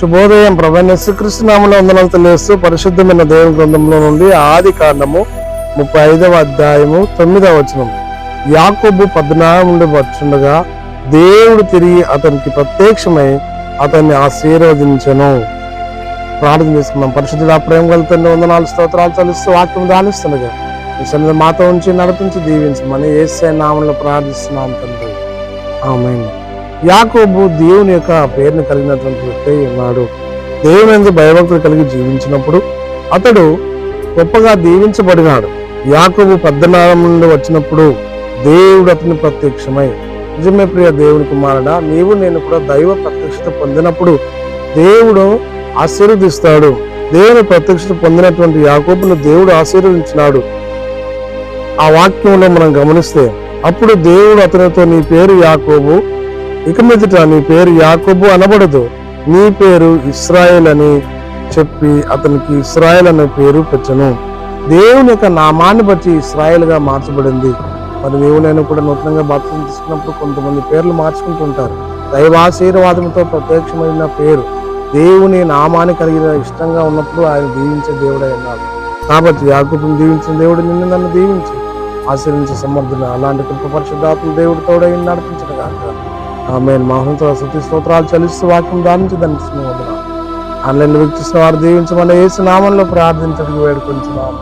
శుభోదయం. ప్రభువైన యేసుక్రీస్తు నామములో వందనాలు తెలియజేస్తూ పరిశుద్ధమైన దేవుని గ్రంథంలో నుండి ఆది కాండము 35వ అధ్యాయము 9వ వచనం. యాకోబు 14 నుండి వచ్చుండగా దేవుడు తిరిగి అతనికి ప్రత్యక్షమై అతన్ని ఆశీర్వదించెను. ప్రార్థన చేసుకున్నాం. పరిశుద్ధుడా, ప్రేమ గల తండ్రి, వందనాలు స్తోత్రాలు చెల్లిస్తూ వాక్యం ధ్యానిస్తుండగా ఈ సన్నిధి మాతో ఉంచి నడిపించి దీవించమని యేసయ్య నామములో ప్రార్థిస్తున్నాం తండ్రి, ఆమేన్. యాకోబు దేవుని యొక్క పేరుని కలిగినటువంటి వ్యక్తి ఉన్నాడు. దేవుని యందు భయభక్తులు కలిగి జీవించినప్పుడు అతడు గొప్పగా దీవించబడినాడు. యాకోబు 14 నుండి వచ్చినప్పుడు దేవుడు అతని ప్రత్యక్షమై, నిజమే ప్రియ దేవుని కుమారుడా, నీవు నేను కూడా దైవ ప్రత్యక్షత పొందినప్పుడు దేవుడు ఆశీర్వదిస్తాడు. దేవుని ప్రత్యక్షత పొందినటువంటి యాకోబును దేవుడు ఆశీర్వదించినాడు. ఆ వాక్యంలో మనం గమనిస్తే అప్పుడు దేవుడు అతనితో, నీ పేరు యాకోబు, ఇక మీదట నీ పేరు యాకోబు అనబడదు, నీ పేరు ఇశ్రాయేల్ అని చెప్పి అతనికి ఇశ్రాయేల్ అనే పేరు పెట్టెను. దేవుని యొక్క నామాన్ని బట్టి ఇశ్రాయేల్ గా మార్చబడింది. మరి నీవు నేను కూడా నూతనంగా బాప్తిసం తీసుకున్నప్పుడు కొంతమంది పేర్లు మార్చుకుంటుంటారు. దైవాశీర్వాదంతో ప్రత్యక్షమైన పేరు, దేవుని నామాన్ని కలిగిన ఇష్టంగా ఉన్నప్పుడు ఆయన దీవించే దేవుడై ఉన్నాడు. కాబట్టి యాకోబుని దీవించిన దేవుడు నిన్ను నన్ను దీవించి ఆశీర్వించే సమర్థులు. అలాంటి కృప పరిశుద్ధాత్మ దేవుడు తోడై నడిపించడం కాక ఆమేన్. మహోన్నత స్తుతి స్తోత్రాలు చెల్లిస్తూ వాక్యం దానించి దండిస్తున్నాం. ఆన్లైన్ వీక్షిస్తున్న వారు దీవించమని యేసు నామంలో ప్రార్థించడానికి వేడుకొంచున్నాం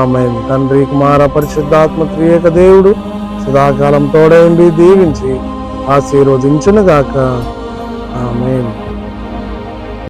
ఆమేన్. తండ్రి, కుమార, పరిశుద్ధాత్మ త్రియేక దేవుడు సదాకాలం తోడై ఉండి దీవించి ఆశీర్వదించును గాక ఆమేన్.